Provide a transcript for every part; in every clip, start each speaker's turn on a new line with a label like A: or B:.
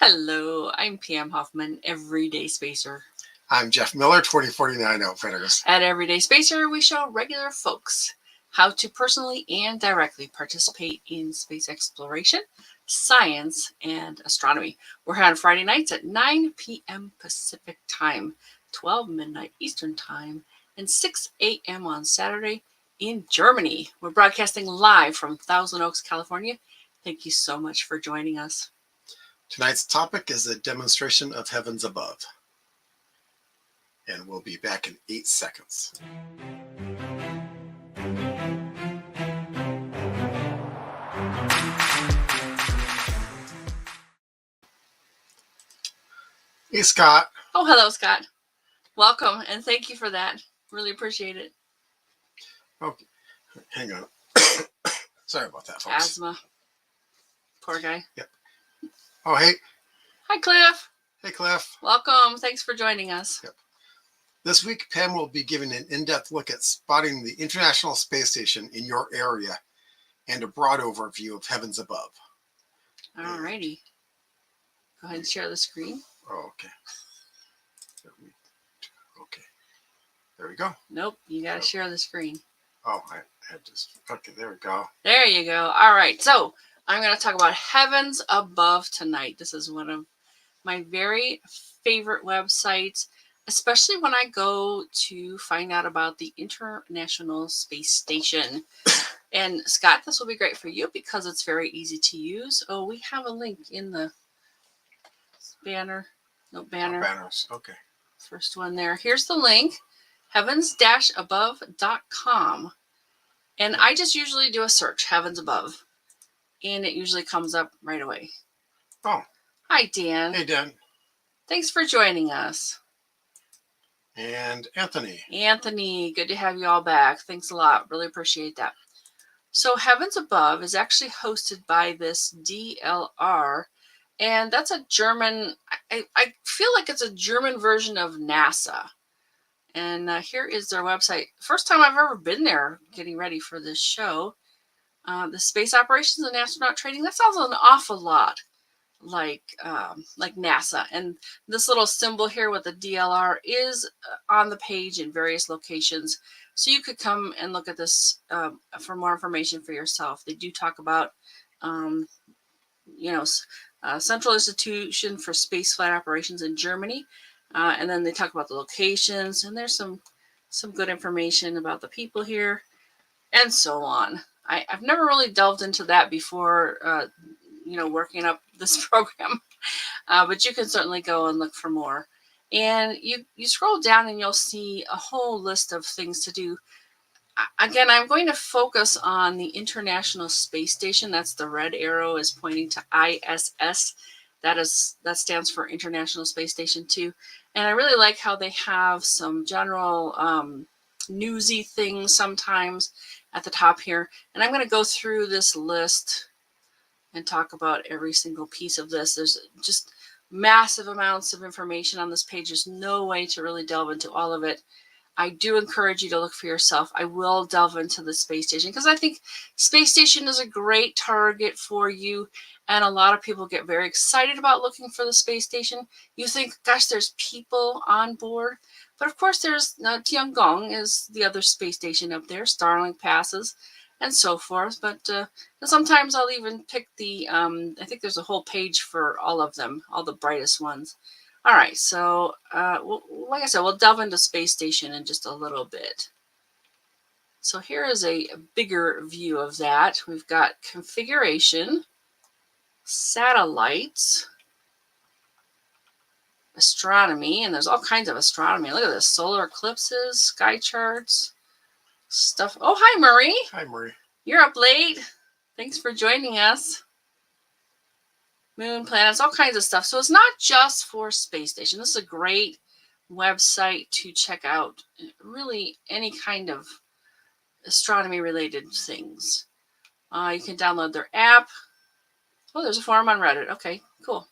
A: Hello, I'm Pam Hoffman, Everyday Spacer.
B: I'm Jeff Miller, 2049 Outfitters.
A: At Everyday Spacer, we show regular folks how to personally and directly participate in space exploration, science, and astronomy. We're here on Friday nights at 9 p.m. Pacific Time, 12 midnight Eastern Time, and 6 a.m. on Saturday in Germany. We're broadcasting live from Thousand Oaks, California. Thank you so much for joining us.
B: Tonight's topic is a demonstration of heavens above. And we'll be back in 8 seconds. Hey, Scott.
A: Oh, hello, Scott. Welcome, and thank you for that. Really appreciate it.
B: Okay, hang on. Sorry about that, folks.
A: Asthma. Poor guy.
B: Yep. Oh, hey.
A: Hi, Cliff.
B: Hey, Cliff.
A: Welcome. Thanks for joining us.
B: Yep. This week, Pam will be giving an in-depth look at spotting the International Space Station in your area and a broad overview of heavens above.
A: All righty. Go ahead and share the screen.
B: Oh, okay. Okay. There we go.
A: Nope, you got to share the screen.
B: Oh, I had to. Okay, there we go.
A: There you go. All right. So I'm going to talk about heavens above tonight. This is one of my very favorite websites, especially when I go to find out about the International Space Station. And Scott, this will be great for you because it's very easy to use. Oh, we have a link in the banner. No banner.
B: Oh, banners. Okay.
A: First one there. Here's the link, heavens-above.com. And I just usually do a search, heavens above, and it usually comes up right away.
B: Oh.
A: Hi, Dan.
B: Hey, Dan.
A: Thanks for joining us.
B: And Anthony.
A: Anthony, good to have you all back. Thanks a lot. Really appreciate that. So Heavens Above is actually hosted by this DLR, and that's a German, I feel like it's a German version of NASA. And here is their website. First time I've ever been there getting ready for this show. The space operations and astronaut training, that sounds an awful lot like NASA. And this little symbol here with the DLR is on the page in various locations. So you could come and look at this for more information for yourself. They do talk about, Central Institution for Spaceflight Operations in Germany. And then they talk about the locations, and there's some good information about the people here and so on. I've never really delved into that before, working up this program, but you can certainly go and look for more. And you scroll down and you'll see a whole list of things to do. Again, I'm going to focus on the International Space Station. That's the red arrow is pointing to ISS. That stands for International Space Station 2. And I really like how they have some general newsy things sometimes at the top here. And I'm going to go through this list and talk about every single piece of this. There's just massive amounts of information on this page. There's no way to really delve into all of it. I do encourage you to look for yourself. I will delve into the space station because I think space station is a great target for you. And a lot of people get very excited about looking for the space station. You think, gosh, there's people on board. But of course, there's Tiangong is the other space station up there. Starlink passes and so forth. But sometimes I'll even pick the, I think there's a whole page for all of them, all the brightest ones. All right, so like I said, we'll delve into space station in just a little bit. So here is a bigger view of that. We've got configuration, satellites, astronomy, and there's all kinds of astronomy. Look at this, solar eclipses, sky charts, stuff. Oh, hi, Marie.
B: Hi, Marie.
A: You're up late. Thanks for joining us. Moon, planets, all kinds of stuff. So it's not just for space station. This is a great website to check out really any kind of astronomy related things. You can download their app. Oh, there's a forum on Reddit. Okay, cool.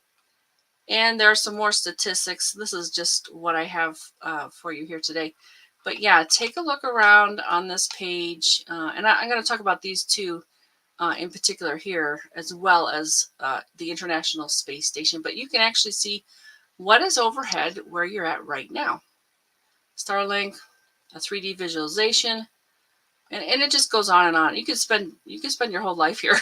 A: And there are some more statistics. This is just what I have for you here today. But yeah, take a look around on this page. And I'm going to talk about these two in particular here, as well as the International Space Station. But you can actually see what is overhead where you're at right now. Starlink, a 3D visualization, and it just goes on and on. You could spend your whole life here.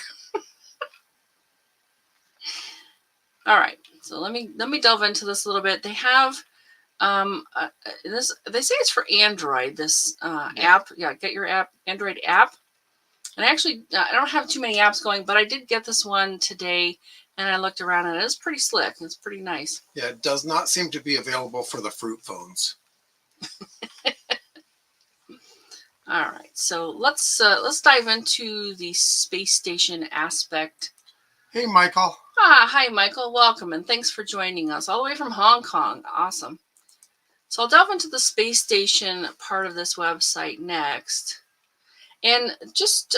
A: All right, so let me delve into this a little bit. They have this. They say it's for Android. This app, yeah, get your app, Android app. And actually, I don't have too many apps going, but I did get this one today, and I looked around, and it's pretty slick. It's pretty nice.
B: Yeah, it does not seem to be available for the fruit phones.
A: All right, so let's dive into the space station aspect.
B: Hey, Michael.
A: Hi, Michael. Welcome, and thanks for joining us all the way from Hong Kong. Awesome. So I'll delve into the space station part of this website next. And just,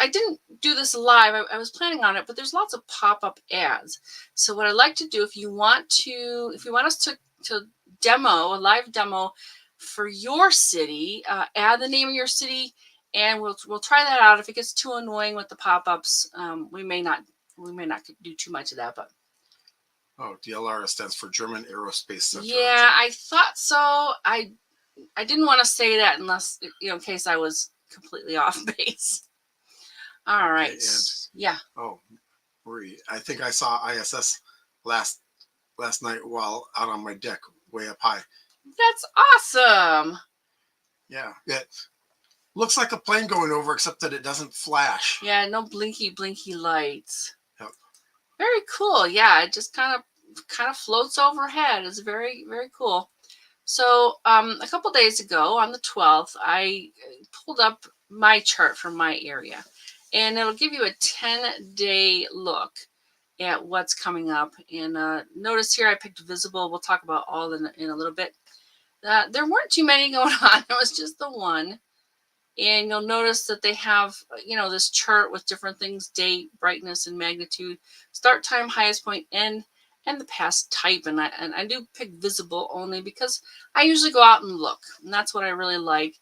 A: I didn't do this live. I was planning on it, but there's lots of pop-up ads. So what I'd like to do, if you want us to demo, a live demo for your city, add the name of your city, and we'll try that out. If it gets too annoying with the pop-ups, we may not do too much of that, but.
B: Oh, DLR stands for German Aerospace Center.
A: Yeah, I thought so. I didn't want to say that unless, in case I was completely off base. All right.
B: And,
A: yeah.
B: Oh, Marie, I think I saw ISS last night while out on my deck way up high.
A: That's awesome.
B: Yeah. It looks like a plane going over, except that it doesn't flash.
A: Yeah, no blinky lights.
B: Yep.
A: Very cool. Yeah, it just kind of floats overhead. It's very, very cool. So a couple days ago on the 12th, I pulled up my chart from my area, and it'll give you a 10-day look at what's coming up. And notice here I picked visible. We'll talk about all in a little bit. There weren't too many going on. It was just the one. And you'll notice that they have, this chart with different things: date, brightness, and magnitude, start time, highest point, end, and the past type. And I do pick visible only because I usually go out and look, and that's what I really like.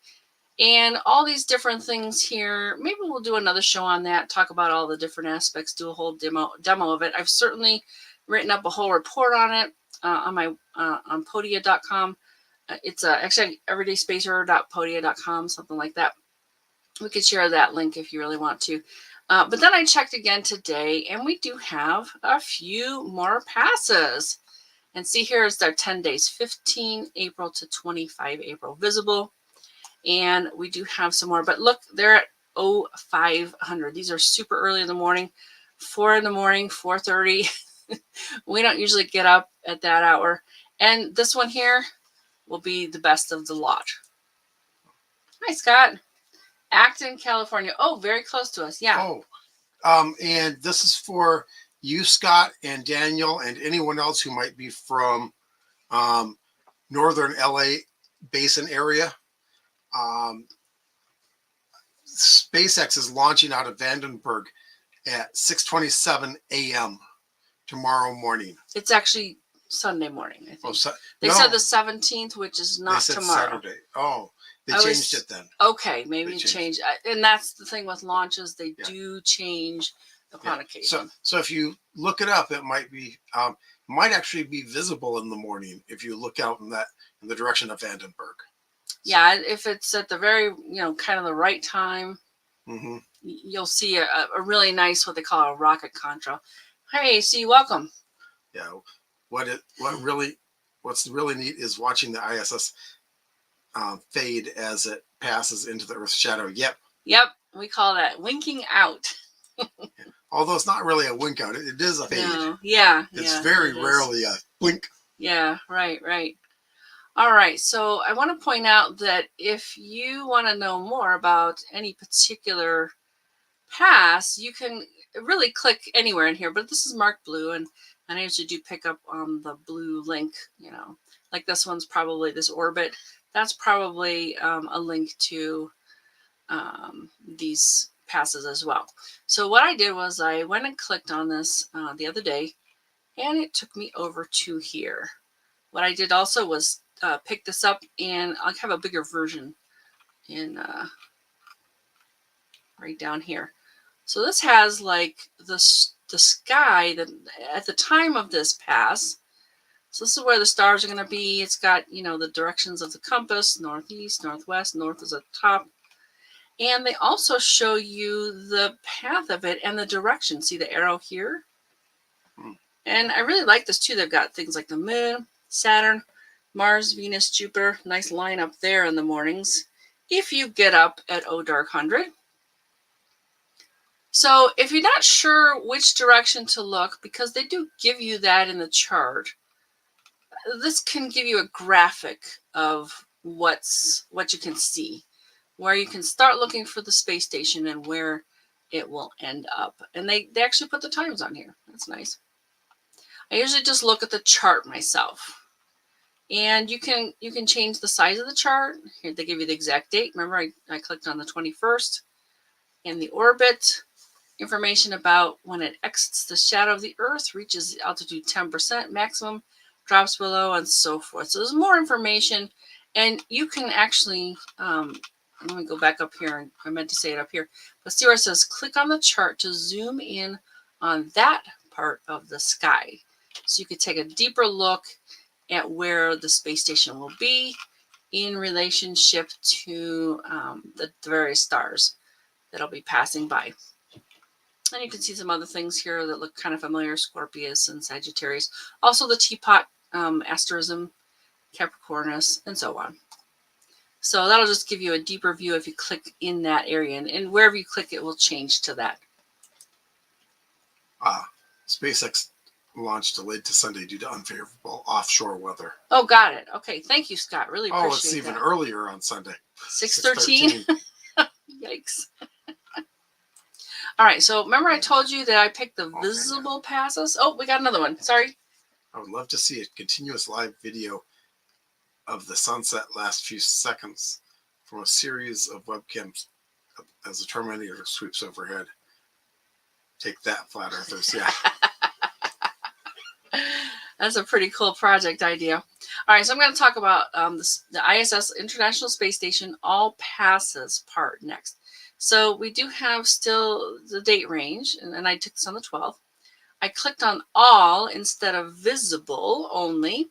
A: And all these different things here, maybe we'll do another show on that, talk about all the different aspects, do a whole demo of it. I've certainly written up a whole report on it on my on podia.com. It's actually everydayspacer.podia.com, something like that. We could share that link if you really want to. But then I checked again today, and we do have a few more passes. And see, here is their 10 days, 15 April to 25 April visible. And we do have some more. But look, they're at 0500. These are super early in the morning, 4 in the morning, 4:30. We don't usually get up at that hour. And this one here will be the best of the lot. Hi, Scott. Acton, California. Oh, very close to us. Yeah.
B: Oh, and this is for you, Scott, and Daniel, and anyone else who might be from northern LA basin area. SpaceX is launching out of Vandenberg at 6:27 a.m. tomorrow morning.
A: It's actually Sunday morning, I think.
B: Oh,
A: they said the 17th, which is not tomorrow.
B: Saturday. Oh, they changed it then.
A: Okay, maybe it changed. And that's the thing with launches; they do change upon occasion.
B: So if you look it up, it might be might actually be visible in the morning if you look out in the direction of Vandenberg.
A: Yeah, if it's at the very kind of the right time, you'll see a really nice, what they call a rocket contra. Hey, AC, welcome.
B: Yeah, what's really neat is watching the ISS fade as it passes into the Earth's shadow. Yep,
A: we call that winking out.
B: Although it's not really a wink out, it is a fade.
A: No.
B: It's very rarely a blink.
A: Yeah, right. All right, so I want to point out that if you want to know more about any particular pass, you can really click anywhere in here, but this is marked blue, and I usually do pick up on the blue link, like this one's probably this orbit. That's probably a link to these passes as well. So what I did was I went and clicked on this the other day, and it took me over to here. What I did also was pick this up, and I'll have a bigger version in right down here. So this has like the sky that at the time of this pass. So this is where the stars are going to be. It's got, the directions of the compass, northeast, northwest, north is at the top. And they also show you the path of it and the direction. See the arrow here? And I really like this too. They've got things like the moon, Saturn, Mars, Venus, Jupiter. Nice line up there in the mornings if you get up at dark 100. So if you're not sure which direction to look, because they do give you that in the chart, this can give you a graphic of what you can see, where you can start looking for the space station and where it will end up. And they actually put the times on here. That's nice. I usually just look at the chart myself. And you can change the size of the chart. Here they give you the exact date. Remember, I clicked on the 21st. And the orbit, information about when it exits the shadow of the Earth, reaches altitude 10%, maximum, drops below, and so forth. So there's more information. And you can actually, let me go back up here. I meant to say it up here. But see where it says, click on the chart to zoom in on that part of the sky. So you could take a deeper look at where the space station will be in relationship to the various stars that'll be passing by. And you can see some other things here that look kind of familiar, Scorpius and Sagittarius. Also the teapot, asterism, Capricornus, and so on. So that'll just give you a deeper view if you click in that area. And wherever you click, it will change to that.
B: SpaceX launch delayed to Sunday due to unfavorable offshore weather.
A: Oh, got it. Okay, thank you, Scott. Really appreciate that.
B: Oh, it's even earlier on Sunday.
A: 6:13. Yikes. All right, so remember I told you that I picked the visible passes? Oh, we got another one. Sorry.
B: I would love to see a continuous live video of the sunset last few seconds from a series of webcams as the Terminator sweeps overhead. Take that, flat earthers. Yeah.
A: That's a pretty cool project idea. All right, so I'm going to talk about the ISS, International Space Station, all passes part next. So we do have still the date range, and I took this on the 12th. I clicked on all instead of visible only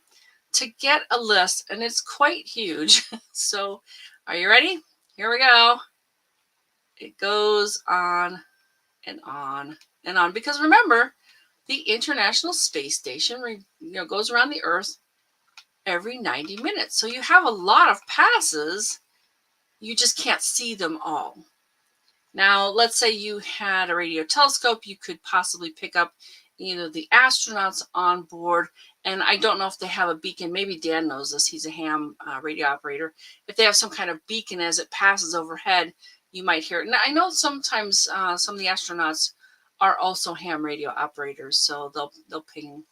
A: to get a list, and it's quite huge. So are you ready? Here we go. It goes on and on and on, because remember, the International Space Station goes around the Earth every 90 minutes. So you have a lot of passes. You just can't see them all. Now, let's say you had a radio telescope. You could possibly pick up the astronauts on board. And I don't know if they have a beacon. Maybe Dan knows this. He's a ham radio operator. If they have some kind of beacon as it passes overhead, you might hear it. Now, I know sometimes some of the astronauts are also ham radio operators, so they'll ping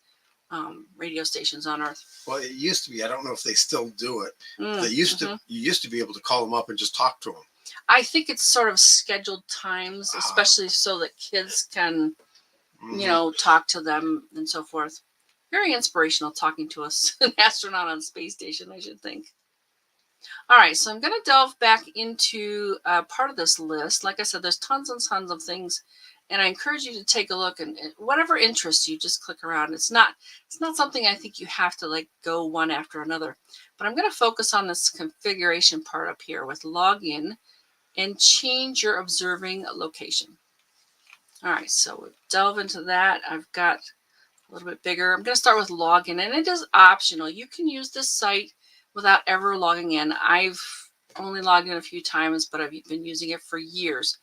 A: radio stations on Earth.
B: Well, it used to be. I don't know if they still do it. You used to be able to call them up and just talk to them.
A: I think it's sort of scheduled times, especially so that kids can, talk to them and so forth. Very inspirational talking to us, an astronaut on space station, I should think. All right, so I'm going to delve back into part of this list. Like I said, there's tons and tons of things, and I encourage you to take a look, and whatever interests you, just click around. It's not something I think you have to go one after another, but I'm going to focus on this configuration part up here with login and change your observing location. All right, so we'll delve into that. I've got a little bit bigger. I'm going to start with login, and it is optional. You can use this site without ever logging in. I've only logged in a few times, but I've been using it for years.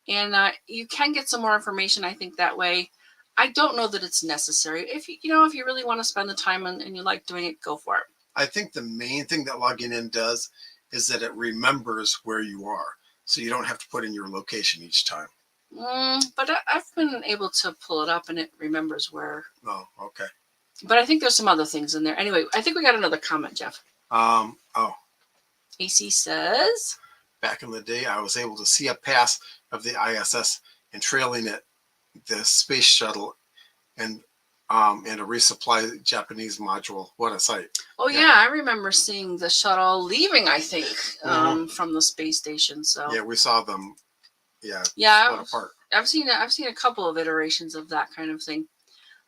A: And you can get some more information, I think, that way. I don't know that it's necessary. If you really want to spend the time and you like doing it, go for it.
B: I think the main thing that logging in does is that it remembers where you are, so you don't have to put in your location each time.
A: But I've been able to pull it up, and it remembers where.
B: Oh, okay.
A: But I think there's some other things in there. Anyway, I think we got another comment, Jeff. AC says,
B: back in the day, I was able to see a pass of the ISS and trailing it, the space shuttle, and a resupply Japanese module. What a sight!
A: Oh yeah, I remember seeing the shuttle leaving, I think, from the space station. So
B: yeah, we saw them. Yeah,
A: split
B: apart.
A: I've seen a couple of iterations of that kind of thing.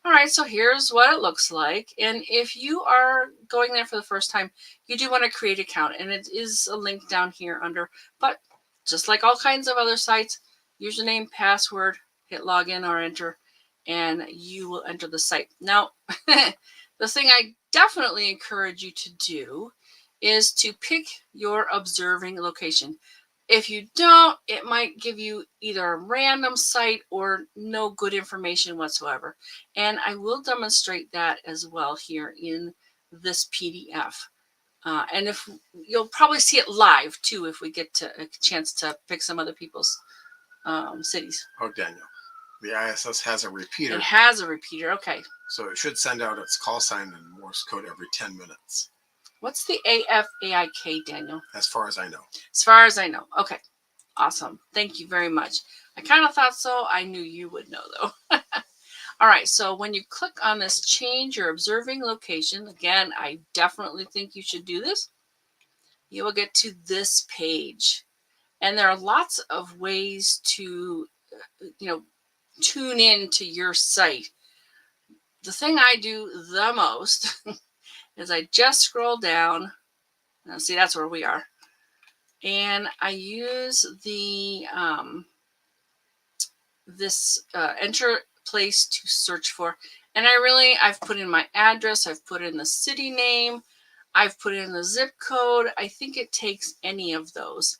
A: All right, so here's what it looks like. And if you are going there for the first time, you do want to create an account, and it is a link down here under, but just like all kinds of other sites, username, password, hit login or enter, and you will enter the site. Now, the thing I definitely encourage you to do is to pick your observing location. If you don't, it might give you either a random site or no good information whatsoever. And I will demonstrate that as well here in this PDF. And if you'll probably see it live too, if we get to a chance to pick some other people's cities.
B: Oh, Daniel, the ISS has a repeater.
A: It has a repeater. Okay.
B: So it should send out its call sign in Morse code every 10 minutes.
A: What's the AFAIK, Daniel?
B: As far as I know.
A: As far as I know. Okay. Awesome. Thank you very much. I kind of thought so. I knew you would know, though. All right. So when you click on this change your observing location, again, I definitely think you should do this. You will get to this page. And there are lots of ways to, tune in to your site. The thing I do the most is I just scroll down. Now, see, that's where we are. And I use the enter place to search for. And I've put in my address. I've put in the city name. I've put in the zip code. I think it takes any of those.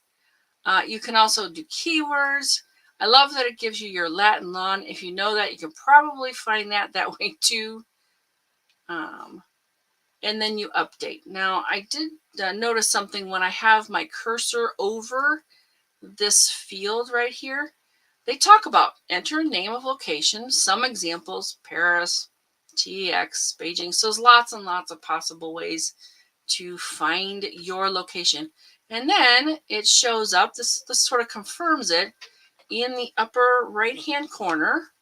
A: You can also do keywords. I love that it gives you your lat and lon. If you know that, you can probably find that way too. And then you update. Now, I did notice something when I have my cursor over this field right here. They talk about enter name of location, some examples, Paris, TX, Beijing. So there's lots and lots of possible ways to find your location. And then it shows up, this sort of confirms it, in the upper right-hand corner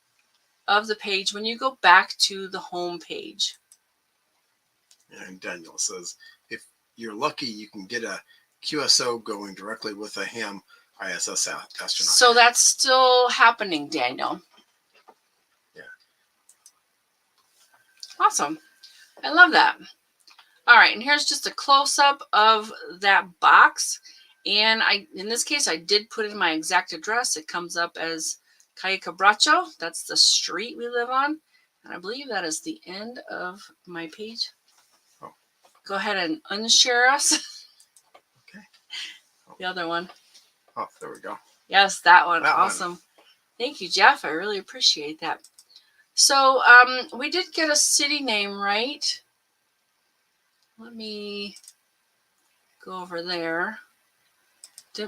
A: of the page when you go back to the home page.
B: And Daniel says, if you're lucky, you can get a QSO going directly with a ham ISS astronaut.
A: So that's still happening, Daniel.
B: Yeah.
A: Awesome. I love that. All right, and here's just a close-up of that box. And in this case, I did put in my exact address. It comes up as Calle Cabracho. That's the street we live on. And I believe that is the end of my page.
B: Oh.
A: Go ahead and unshare us.
B: Okay. Oh.
A: The other one.
B: Oh, there we go.
A: Yes, that one.
B: That
A: awesome.
B: One.
A: Thank you, Jeff. I really appreciate that. So we did get a city name right. Let me go over there.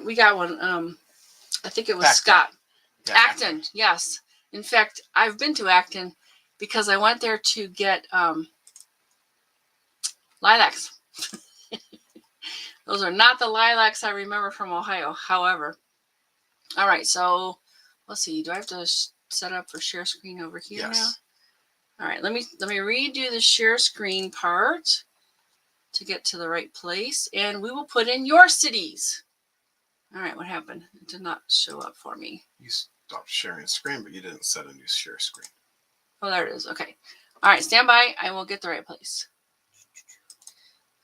A: We got one. I think it was
B: Acton.
A: Scott.
B: Yeah,
A: Acton, yes. In fact, I've been to Acton because I went there to get lilacs. Those are not the lilacs I remember from Ohio. However, all right. So let's see. Do I have to set up for share screen over here now? All right. Let me redo the share screen part to get to the right place, and we will put in your cities. All right, what happened? It did not show up for me.
B: You stopped sharing screen, but you didn't set a new share screen.
A: Oh, there it is. Okay. All right, stand by. I will get the right place.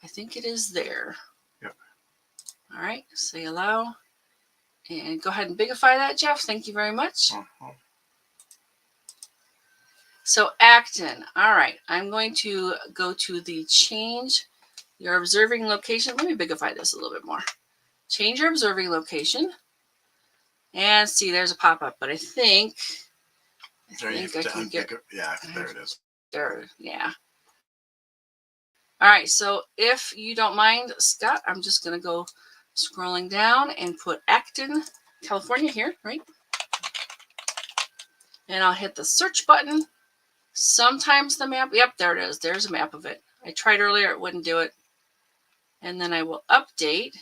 A: I think it is there.
B: Yep.
A: All right, say allow. And go ahead and bigify that, Jeff. Thank you very much.
B: Uh-huh.
A: So Acton. All right, I'm going to go to the change your observing location. Let me bigify this a little bit more. Change your observing location. And see, there's a pop-up, but I think I can get...
B: Yeah, there it is.
A: There, yeah. All right, so if you don't mind, Scott, I'm just going to go scrolling down and put Acton, California here, right? And I'll hit the search button. Sometimes the map, yep, there it is. There's a map of it. I tried earlier, it wouldn't do it. And then I will update.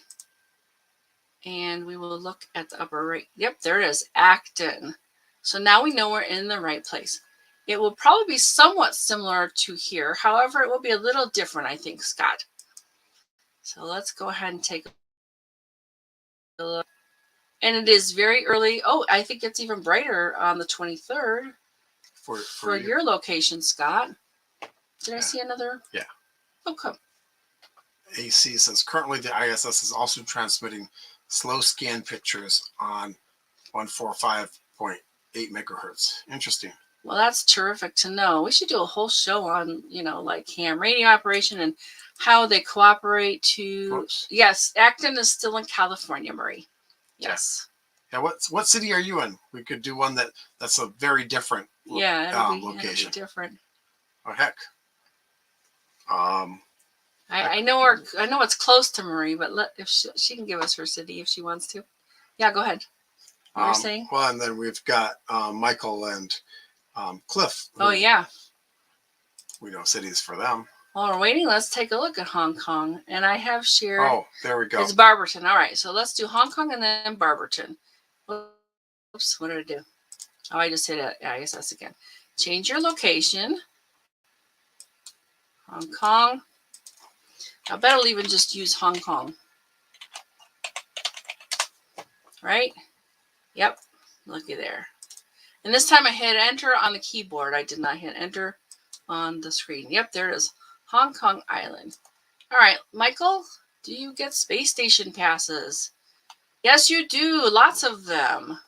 A: And we will look at the upper right. Yep, there it is, Acton. So now we know we're in the right place. It will probably be somewhat similar to here. However, it will be a little different, I think, Scott. So let's go ahead and take a look. And it is very early. Oh, I think it's even brighter on the 23rd for your location, Scott. Did I see another?
B: Yeah.
A: Okay.
B: AC says currently the ISS is also transmitting slow scan pictures on 145.8 megahertz. Interesting.
A: Well, that's terrific to know. We should do a whole show on, like ham radio operation and how they cooperate to.
B: Oops.
A: Yes, Acton is still in California, Marie. Yes.
B: Yeah. What city are you in? We could do one that's a very different
A: location. It'll be different.
B: Oh heck.
A: I know it's close to Marie, but if she can give us her city if she wants to. Yeah, go ahead. You were saying?
B: Well, and then we've got Michael and Cliff.
A: Oh yeah.
B: We know cities for them.
A: While we're waiting, let's take a look at Hong Kong. And I have shared.
B: Oh, there we go.
A: It's Barberton. All right, so let's do Hong Kong and then Barberton. Oops, what did I do? Oh, I just hit it. Yeah, I guess that's again. Change your location. Hong Kong. I bet I'll even just use Hong Kong. Right? Yep. Looky there. And this time I hit enter on the keyboard. I did not hit enter on the screen. Yep, there it is. Hong Kong Island. All right, Michael, do you get space station passes? Yes, you do. Lots of them.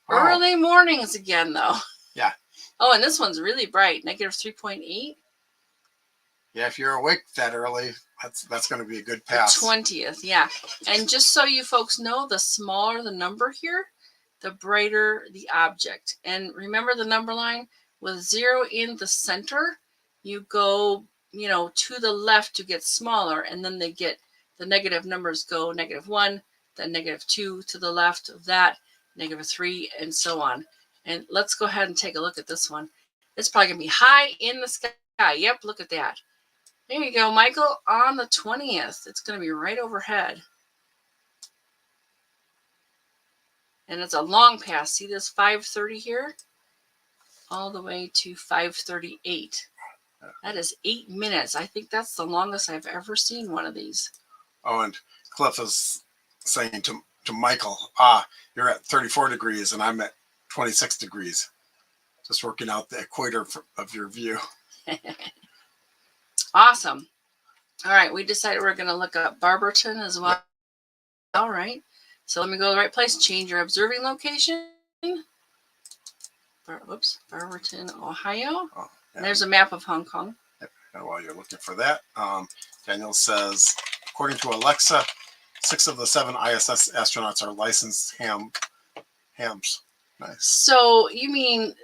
A: Oh. Early mornings again, though.
B: Yeah.
A: Oh, and this one's really bright. Negative 3.8.
B: Yeah, if you're awake that early, that's going to be a good pass.
A: The 20th, yeah. And just so you folks know, the smaller the number here, the brighter the object. And remember the number line with 0 in the center, you go, to the left to get smaller, and then the negative numbers go -1, then -2 to the left of that, -3, and so on. And let's go ahead and take a look at this one. It's probably going to be high in the sky. Yep, look at that. There you go, Michael, on the 20th. It's going to be right overhead. And it's a long pass. See this 5:30 here? All the way to 5:38. That is 8 minutes. I think that's the longest I've ever seen one of these.
B: Oh, and Cliff is saying to Michael, you're at 34 degrees and I'm at 26 degrees. Just working out the equator of your view.
A: Awesome. All right, we decided we're going to look up Barberton as well. Yep. All right. So let me go to the right place. Change your observing location. Barberton, Ohio. Oh, yeah. There's a map of Hong Kong.
B: Yep. And while you're looking for that, Daniel says, according to Alexa, 6 of the 7 ISS astronauts are licensed hams. Nice.
A: So you mean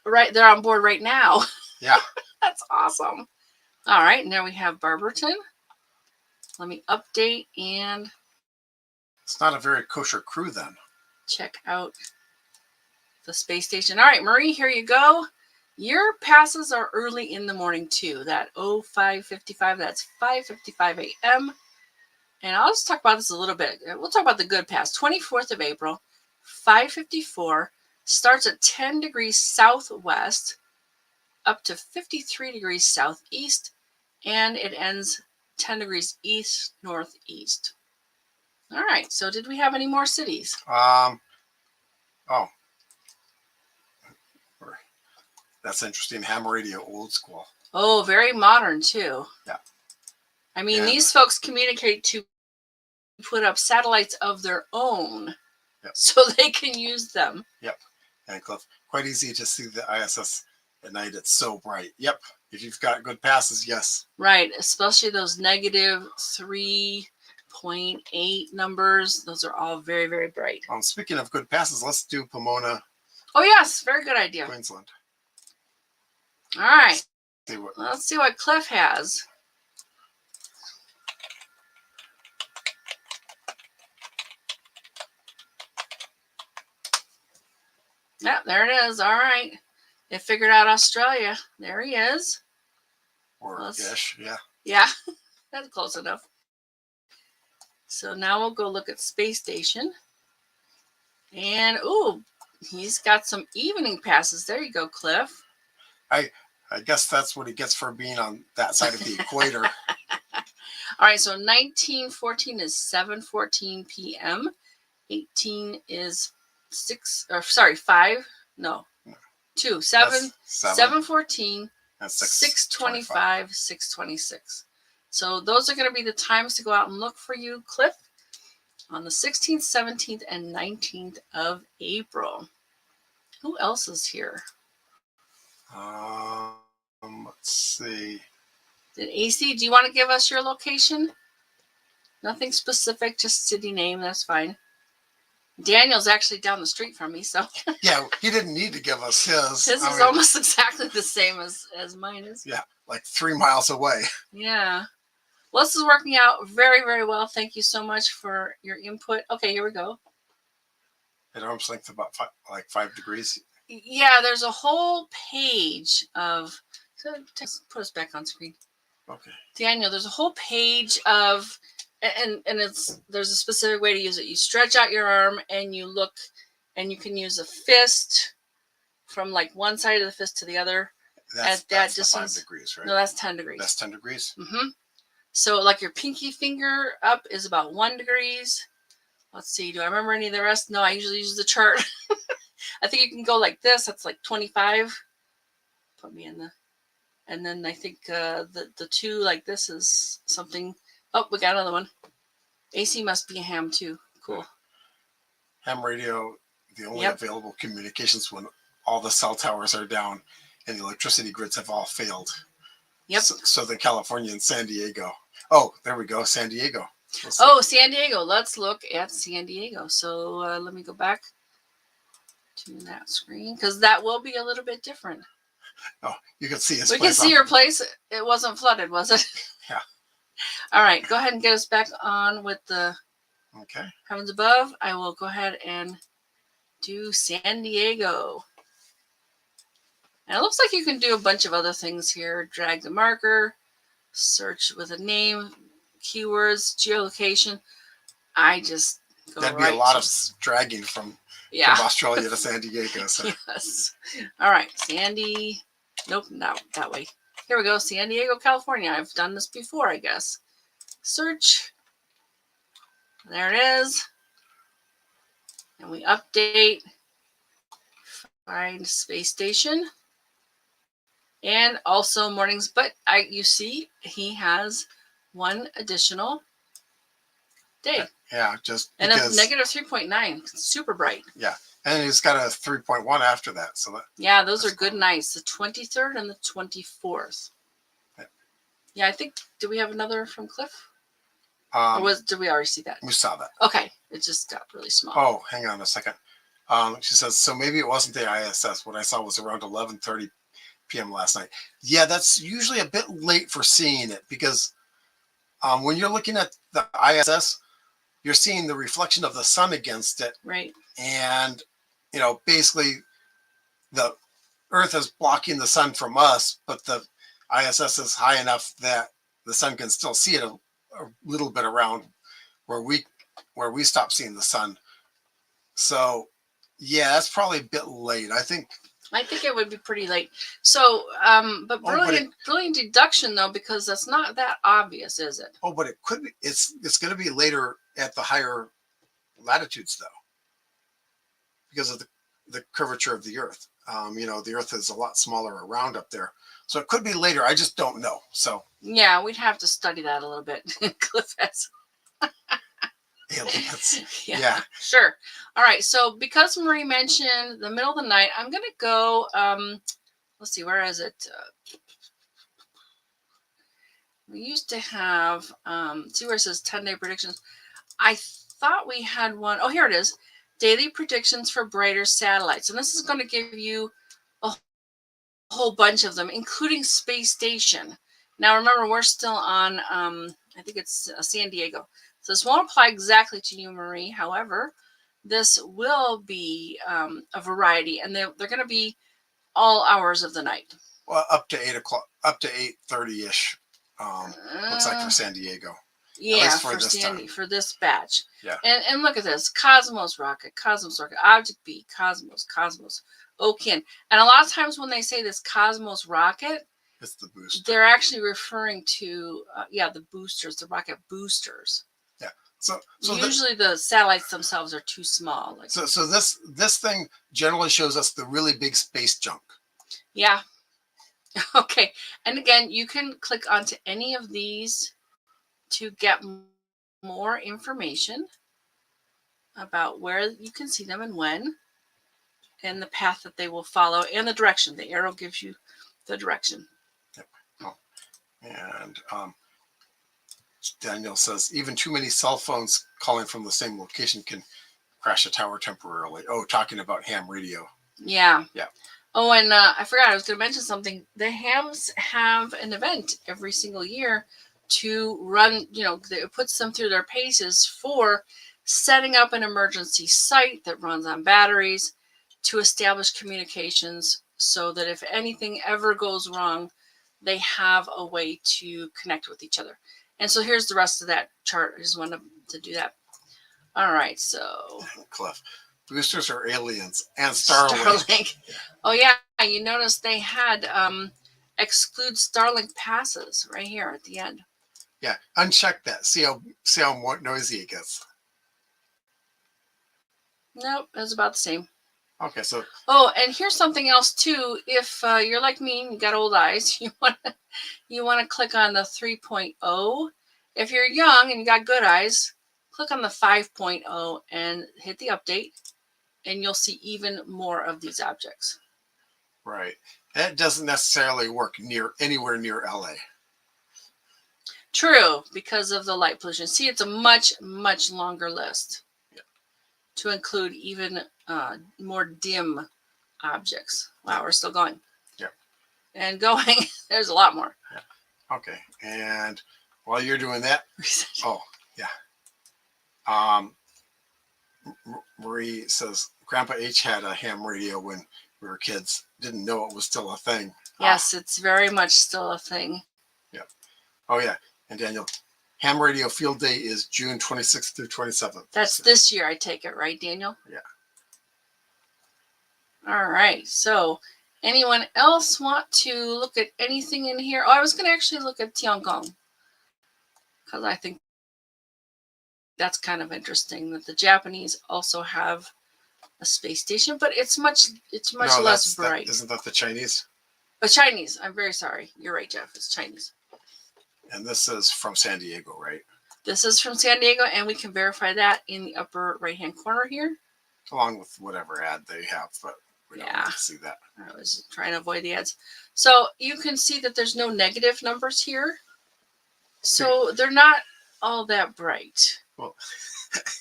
A: they're on board right now?
B: Yeah.
A: That's awesome. All right, now we have Barberton. Let me update and...
B: It's not a very kosher crew then.
A: Check out the space station. All right, Marie, here you go. Your passes are early in the morning too. That 05:55, that's 5:55 a.m. And I'll just talk about this a little bit. We'll talk about the good pass. 24th of April, 5:54, starts at 10 degrees southwest, up to 53 degrees southeast, and it ends 10 degrees east northeast. All right, so did we have any more cities?
B: That's interesting. Ham radio, old school.
A: Oh, very modern too.
B: Yeah.
A: I mean, these folks communicate to put up satellites of their own, yep, so they can use them.
B: Yep. And Cliff, quite easy to see the ISS at night. It's so bright. Yep. If you've got good passes, yes.
A: Right. Especially those negative 3.8 numbers. Those are all very, very bright.
B: Speaking of good passes, let's do Pomona.
A: Oh, yes. Very good idea.
B: Queensland.
A: All right. Let's see what Cliff has. Yeah, there it is. All right. They figured out Australia. There he is.
B: Or ish, yeah.
A: Yeah, that's close enough. So now we'll go look at space station. And, ooh, he's got some evening passes. There you go, Cliff.
B: I guess that's what he gets for being on that side of the equator.
A: All right, so 1914 is 7:14 p.m. 18 is 5. No, 2. 7. 7:14.
B: And
A: 6:25. 6:26. So those are going to be the times to go out and look for you, Cliff, on the 16th, 17th, and 19th of April. Who else is here?
B: Let's see.
A: Did AC, do you want to give us your location? Nothing specific, just city name. That's fine. Daniel's actually down the street from me, so.
B: Yeah, he didn't need to give us his.
A: His is almost exactly the same as mine is.
B: Yeah, like 3 miles away.
A: Yeah. Well, this is working out very, very well. Thank you so much for your input. Okay, here we go.
B: At arm's length, about 5 degrees.
A: Yeah, there's a whole page of. Put us back on screen.
B: Okay.
A: Daniel, there's a whole page of, and there's a specific way to use it. You stretch out your arm and you look, and you can use a fist from like one side of the fist to the other.
B: That's
A: at that
B: distance.
A: 5
B: degrees, right?
A: No, that's 10 degrees.
B: That's 10 degrees?
A: Mm-hmm. So like your pinky finger up is about 1 degrees. Let's see. Do I remember any of the rest? No, I usually use the chart. I think you can go like this. That's like 25. Put me in the. And then I think the 2 like this is something. Oh, we got another one. AC must be a ham too. Cool.
B: Ham radio, the only available communications when all the cell towers are down and the electricity grids have all failed.
A: Yep.
B: Southern California and San Diego. Oh, there we go. San Diego.
A: San Diego. Let's look at San Diego. So let me go back to that screen because that will be a little bit different.
B: Oh, you can see his
A: place.
B: We
A: can see your place. It wasn't flooded, was it?
B: Yeah.
A: All right. Go ahead and get us back on with the heavens above. I will go ahead and do San Diego. And it looks like you can do a bunch of other things here. Drag the marker, search with a name, keywords, geolocation. I just go
B: That'd be a lot of dragging from Australia to San Diego. So.
A: Yes. All right. Sandy. Nope, not that way. Here we go. San Diego, California. I've done this before, I guess. Search. There it is. And we update. Find space station. And also mornings. But you see, he has one additional day.
B: Yeah, just
A: and a negative 3.9. Super bright.
B: Yeah. And he's got a 3.1 after that. So
A: that, those are good nights. The 23rd and the 24th. Yeah, I think, did we have another from Cliff? Or did we already see that?
B: We saw that.
A: Okay. It just got really small.
B: Oh, hang on a second. She says, so maybe it wasn't the ISS. What I saw was around 11:30 p.m. last night. Yeah, that's usually a bit late for seeing it because when you're looking at the ISS, you're seeing the reflection of the sun against it.
A: Right.
B: And, basically the Earth is blocking the sun from us, but the ISS is high enough that the sun can still see it a little bit around where we stop seeing the sun. So, yeah, that's probably a bit late. I think
A: it would be pretty late. So, but brilliant deduction though, because that's not that obvious, is it?
B: Oh, but it could be. It's going to be later at the higher latitudes though, because of the curvature of the Earth. The Earth is a lot smaller around up there, so it could be later. I just don't know. So
A: yeah, we'd have to study that a little bit. Cliff has.
B: Aliens.
A: Yeah, sure. All right. So because Marie mentioned the middle of the night, I'm going to go, let's see, where is it? We used to have, see where it says 10-day predictions. I thought we had one. Oh, here it is. Daily predictions for brighter satellites. And this is going to give you a whole bunch of them, including space station. Now, remember, we're still on, I think it's San Diego. So this won't apply exactly to you, Marie. However, this will be a variety, and they're going to be all hours of the night.
B: Well, up to 8 o'clock, up to 8:30ish. Looks like for San Diego.
A: Yeah, for this batch.
B: Yeah.
A: And look at this: Cosmos rocket, Object B, Cosmos, Okin. And a lot of times when they say this Cosmos rocket,
B: it's the booster.
A: They're actually referring to the boosters, the rocket boosters.
B: Yeah. So
A: usually the satellites themselves are too small. Like,
B: so this thing generally shows us the really big space junk.
A: yeah. Okay. And again, you can click onto any of these to get more information about where you can see them and when, and the path that they will follow, and the direction. The arrow gives you the direction.
B: Yep. Oh. And Daniel says even too many cell phones calling from the same location can crash a tower temporarily. Oh, talking about ham radio.
A: Yeah.
B: Yeah.
A: Oh, and I forgot I was going to mention something. The hams have an event every single year to run, it puts them through their paces for setting up an emergency site that runs on batteries to establish communications so that if anything ever goes wrong, they have a way to connect with each other. And so here's the rest of that chart. I just wanted to do that. All right, so
B: Cliff, boosters are aliens and Starlink.
A: Oh yeah, you notice they had exclude Starlink passes right here at the end.
B: Yeah, uncheck that. See how noisy it gets.
A: Nope, it was about the same.
B: Okay, so.
A: Oh, and here's something else too. If you're like me and you got old eyes, you want to click on the 3.0. If you're young and you got good eyes, click on the 5.0 and hit the update, and you'll see even more of these objects.
B: Right. That doesn't necessarily work anywhere near LA.
A: True, because of the light pollution. See, it's a much, much longer list.
B: Yeah.
A: To include even more dim objects. Wow, we're still going.
B: Yeah.
A: And going, there's a lot more.
B: Yeah. Okay. And while you're doing that, oh, yeah. Marie says Grandpa H had a ham radio when we were kids. Didn't know it was still a thing.
A: Yes, it's very much still a thing.
B: Yeah. Oh, yeah. And Daniel, ham radio field day is June 26th through 27th.
A: That's this year, I take it, right, Daniel?
B: Yeah.
A: All right. So anyone else want to look at anything in here? Oh, I was going to actually look at Tiangong because I think that's kind of interesting that the Japanese also have a space station, but it's much less bright.
B: Isn't that the Chinese?
A: Chinese. I'm very sorry. You're right, Jeff. It's Chinese.
B: And this is from San Diego, right?
A: This is from San Diego, and we can verify that in the upper right-hand corner here.
B: Along with whatever ad they have, but we don't need to see that.
A: I was trying to avoid the ads. So you can see that there's no negative numbers here. So they're not all that bright.
B: Well,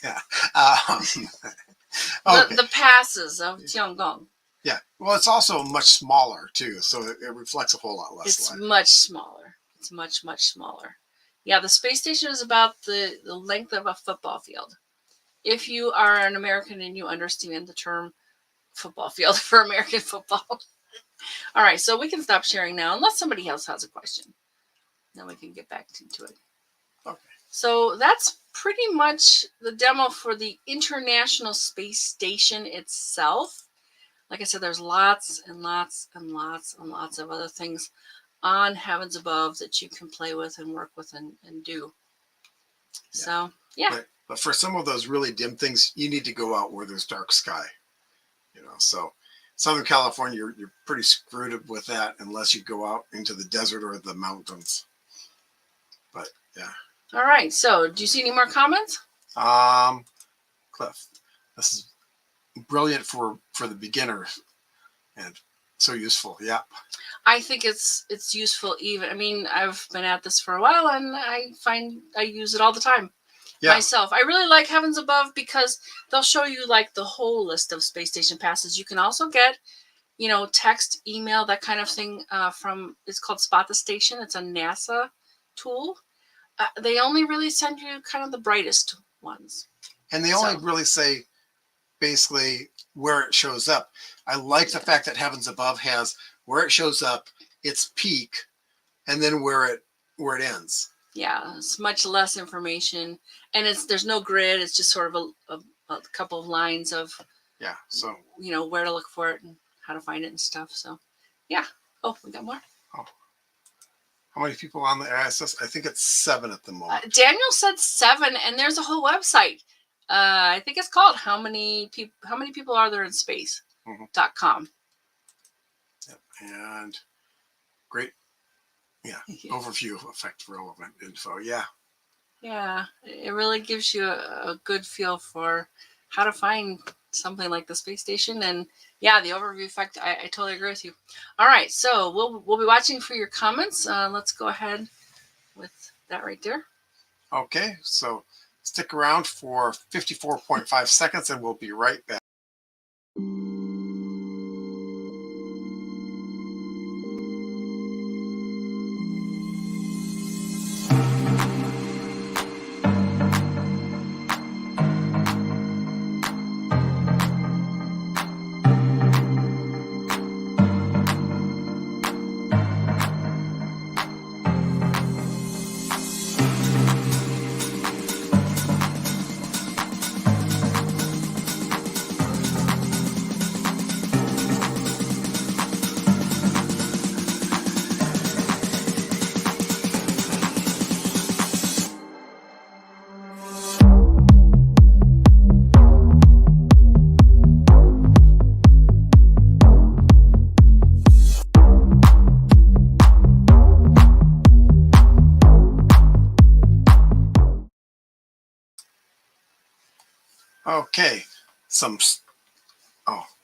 B: yeah.
A: Okay. The passes of Tiangong.
B: Yeah. Well, it's also much smaller, too, so it reflects a whole lot less
A: It's
B: light.
A: much smaller. It's much, much smaller. Yeah, the space station is about the length of a football field. If you are an American and you understand the term football field for American football. All right, so we can stop sharing now, unless somebody else has a question. Then we can get back into it.
B: Okay.
A: So that's pretty much the demo for the International Space Station itself. Like I said, there's lots and lots and lots and lots of other things on Heavens Above that you can play with and work with and do. Yeah. So, yeah.
B: But for some of those really dim things, you need to go out where there's dark sky. So Southern California, you're pretty screwed with that unless you go out into the desert or the mountains. But, yeah.
A: All right. So, do you see any more comments?
B: Cliff, this is brilliant for the beginner and so useful. Yeah.
A: I think it's useful even. I mean, I've been at this for a while and I find I use it all the time myself. I really like Heavens Above because they'll show you like the whole list of space station passes. You can also get, text, email, that kind of thing it's called Spot the Station. It's a NASA tool. They only really send you kind of the brightest ones.
B: And they only really say basically where it shows up. I like the fact that Heavens Above has where it shows up, its peak, and then where it ends. Yeah,
A: it's much less information, and there's no grid. It's just sort of a couple of lines of
B: so
A: where to look for it and how to find it and stuff. So yeah. Oh, we got more.
B: Oh, how How many people on the ISS? I think it's 7 at the moment.
A: Daniel said 7, and there's a whole website. I think it's called How Many People Are There in Space.com.
B: Yep. And great, overview of effect relevant info. Yeah.
A: Yeah, it really gives you a good feel for how to find something like the space station. And yeah, the overview effect, I totally agree with you. All right, so we'll be watching for your comments. Let's go ahead with that right there.
B: Okay, so stick around for 54.5 seconds and we'll be right back. Okay,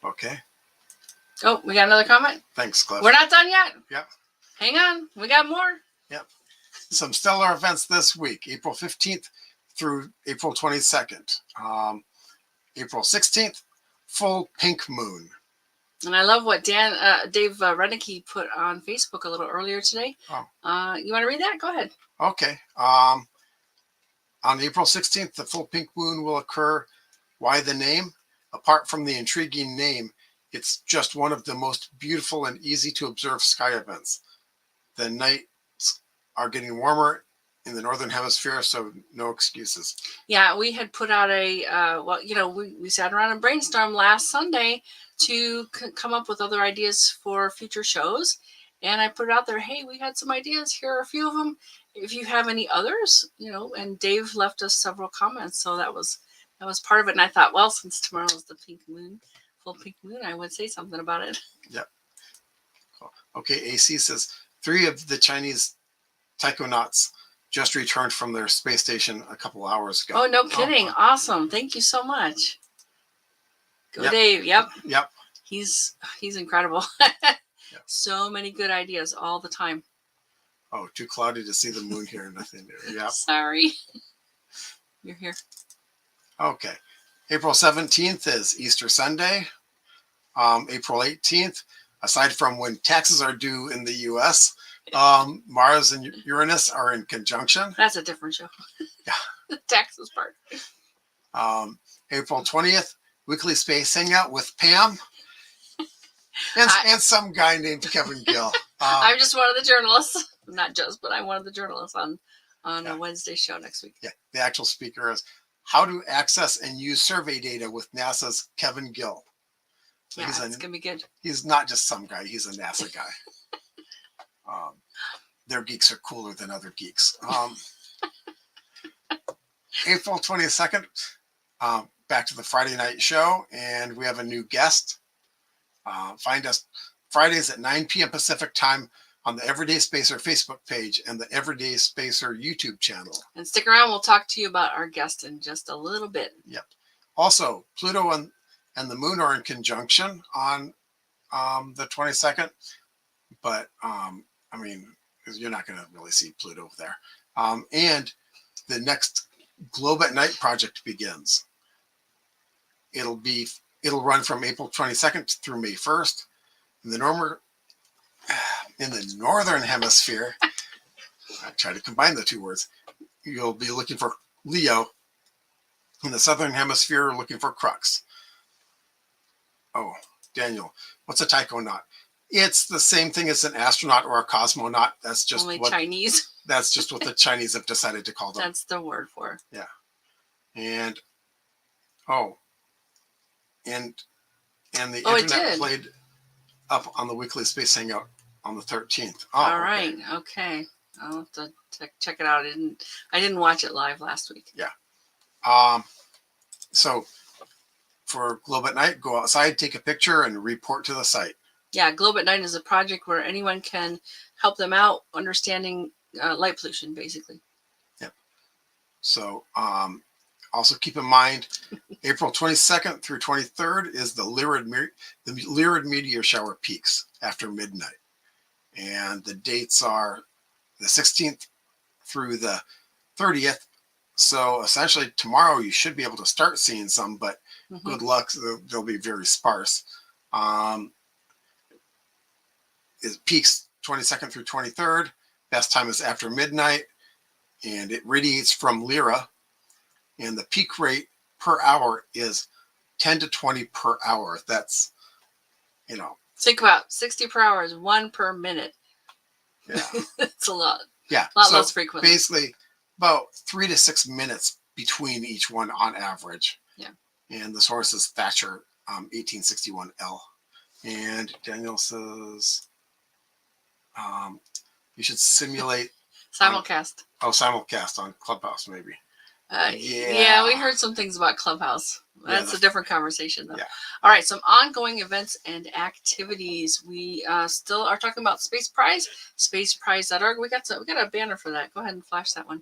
B: okay.
A: Oh, we got another comment?
B: Thanks, Cliff.
A: We're not done yet?
B: Yep.
A: Hang on, we got more.
B: Yep. Some stellar events this week, April 15th through April 22nd. April 16th, full pink moon.
A: And I love what Dave Renicky put on Facebook a little earlier today.
B: Oh.
A: You want to read that? Go ahead.
B: Okay. On April 16th, the full pink moon will occur. Why the name? Apart from the intriguing name, it's just one of the most beautiful and easy to observe sky events. The nights are getting warmer in the northern hemisphere, so no excuses.
A: Yeah, we had put out we sat around and brainstormed last Sunday to come up with other ideas for future shows. And I put it out there, hey, we had some ideas. Here are a few of them. If you have any others, and Dave left us several comments. So that was part of it. And I thought, well, since tomorrow is the full pink moon, I would say something about it.
B: Yep. Cool. Okay, AC says 3 of the Chinese taikonauts just returned from their space station a couple hours ago.
A: Oh, no kidding. Awesome. Thank you so much. Go, Dave. Yep. He's incredible. Yep. So many good ideas all the time.
B: Oh, too cloudy to see the moon here. Nothing new. Yep.
A: Sorry. You're here.
B: Okay. April 17th is Easter Sunday. April 18th, aside from when taxes are due in the U.S., Mars and Uranus are in conjunction.
A: That's a different show.
B: Yeah.
A: The taxes part.
B: April 20th, weekly space hangout with Pam and some guy named Kevin Gill.
A: I'm just one of the journalists. Not just, but I'm one of the journalists on a Wednesday show next week.
B: Yeah, the actual speaker is how to access and use survey data with NASA's Kevin Gill. So
A: yeah, it's going to be good.
B: He's not just some guy. He's a NASA guy. Their geeks are cooler than other geeks. April 22nd, back to the Friday night show, and we have a new guest. Find us Fridays at 9 p.m. Pacific time on the Everyday Spacer Facebook page and the Everyday Spacer YouTube channel.
A: And stick around. We'll talk to you about our guest in just a little bit.
B: Yep. Also, Pluto and the moon are in conjunction on the 22nd, but you're not going to really see Pluto there. And the next Globe at Night project begins. It'll run from April 22nd through May 1st. In the northern hemisphere, I try to combine the two words. You'll be looking for Leo. In the southern hemisphere, looking for Crux. Oh, Daniel, what's a taikonaut? It's the same thing as an astronaut or a cosmonaut. That's just
A: only Chinese.
B: That's just what the Chinese have decided to call them.
A: That's the word for it.
B: Yeah. And the internet played up on the weekly space hangout on the 13th.
A: All right. Okay. I'll have to check it out. I didn't watch it live last week.
B: Yeah. So for Globe at Night, go outside, take a picture, and report to the site.
A: Yeah, Globe at Night is a project where anyone can help them out understanding light pollution, basically.
B: Yep. So also keep in mind, April 22nd through 23rd is the Lyrid meteor shower peaks after midnight. And the dates are the 16th through the 30th. So essentially tomorrow you should be able to start seeing some, but good luck. They'll be very sparse. It peaks 22nd through 23rd. Best time is after midnight. And it radiates from Lyra. And the peak rate per hour is 10 to 20 per hour. That's,
A: Think about 60 per hour is 1 per minute.
B: Yeah.
A: It's a lot.
B: Yeah.
A: A lot less frequently.
B: Basically, about 3 to 6 minutes between each one on average.
A: Yeah.
B: And the source is Thatcher 1861L. And Daniel says you should simulate
A: simulcast.
B: Simulcast on Clubhouse, maybe.
A: Yeah, we heard some things about Clubhouse. That's a different conversation, though.
B: Yeah.
A: All right, some ongoing events and activities. We still are talking about Space Prize, spaceprize.org. We got a banner for that. Go ahead and flash that one.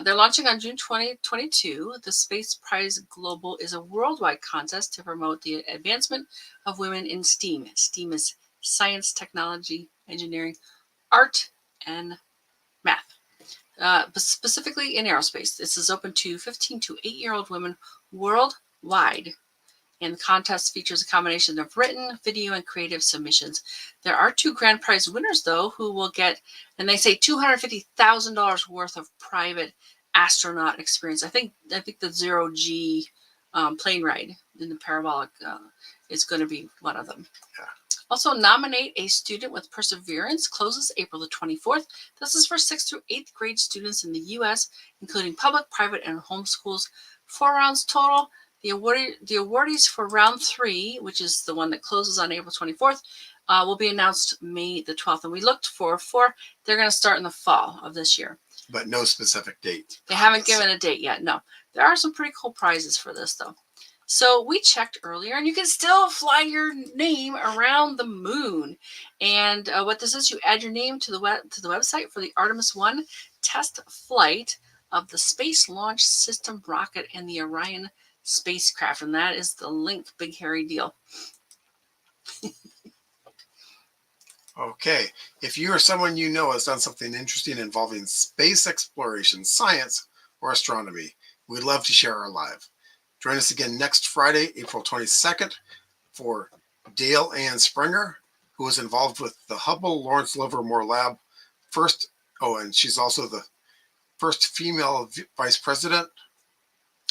A: They're launching on June 2022. The Space Prize Global is a worldwide contest to promote the advancement of women in STEAM. STEAM is science, technology, engineering, art, and math. Specifically in aerospace. This is open to 15 to 8-year-old women worldwide. And the contest features a combination of written, video, and creative submissions. There are 2 grand prize winners, though, who will get, and they say $250,000 worth of private astronaut experience. I think the 0G plane ride in the parabolic is going to be one of them.
B: Yeah.
A: Also, nominate a student with perseverance closes April the 24th. This is for 6th through 8th grade students in the U.S., including public, private, and home schools. 4 rounds total. The awardees for round 3, which is the one that closes on April 24th, will be announced May the 12th. And we looked for 4. They're going to start in the fall of this year.
B: But no specific date.
A: They haven't given a date yet. No. There are some pretty cool prizes for this, though. So we checked earlier, and you can still fly your name around the moon. And what this is, you add your name to the website for the Artemis 1 test flight of the Space Launch System rocket and the Orion spacecraft. And that is the link, big hairy deal.
B: Okay. If you or someone you know has done something interesting involving space exploration, science, or astronomy, we'd love to share our live. Join us again next Friday, April 22nd, for Dale Ann Springer, who was involved with the Hubble Lawrence Livermore Lab and she's also the first female vice president.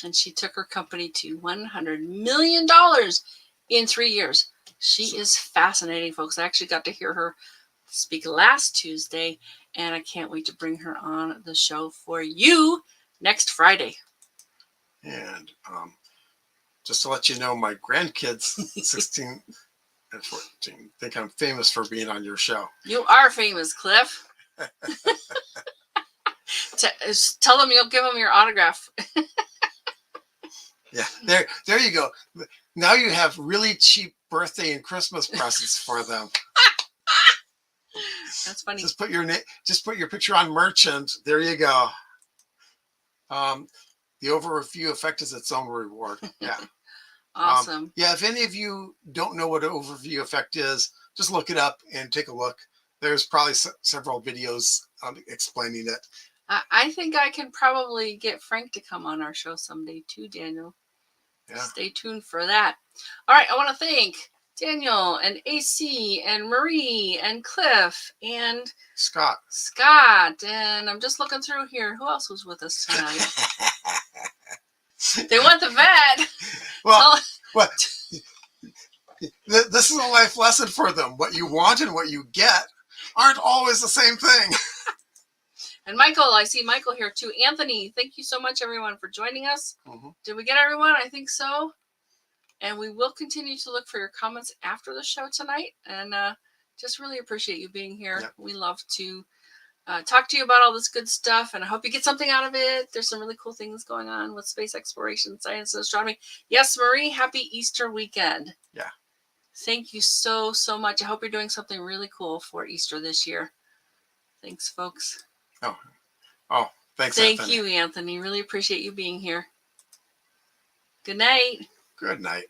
A: And she took her company to $100 million in 3 years. She is fascinating, folks. I actually got to hear her speak last Tuesday, and I can't wait to bring her on the show for you next Friday.
B: And just to let you know, my grandkids, 16 and 14, think I'm famous for being on your show.
A: You are famous, Cliff. Tell them you'll give them your autograph.
B: Yeah, there you go. Now you have really cheap birthday and Christmas presents for them.
A: That's funny.
B: Just put your picture on merch, and there you go. The overview effect is its own reward. Yeah.
A: Awesome.
B: Yeah, if any of you don't know what an overview effect is, just look it up and take a look. There's probably several videos explaining it.
A: I think I can probably get Frank to come on our show someday too, Daniel.
B: Yeah.
A: Stay tuned for that. All right, I want to thank Daniel and AC and Marie and Cliff and
B: Scott.
A: And I'm just looking through here. Who else was with us tonight? They want the vet.
B: Well, this is a life lesson for them. What you want and what you get aren't always the same thing.
A: And Michael, I see Michael here too. Anthony, thank you so much, everyone, for joining us.
B: Mm-hmm.
A: Did we get everyone? I think so. And we will continue to look for your comments after the show tonight. And just really appreciate you being here.
B: Yep.
A: We love to talk to you about all this good stuff, and I hope you get something out of it. There's some really cool things going on with space exploration, science, and astronomy. Yes, Marie, happy Easter weekend.
B: Yeah.
A: Thank you so much. I hope you're doing something really cool for Easter this year. Thanks, folks.
B: Oh, thanks,
A: Thank
B: Anthony.
A: you, Anthony. Really appreciate you being here. Good night.
B: Good night.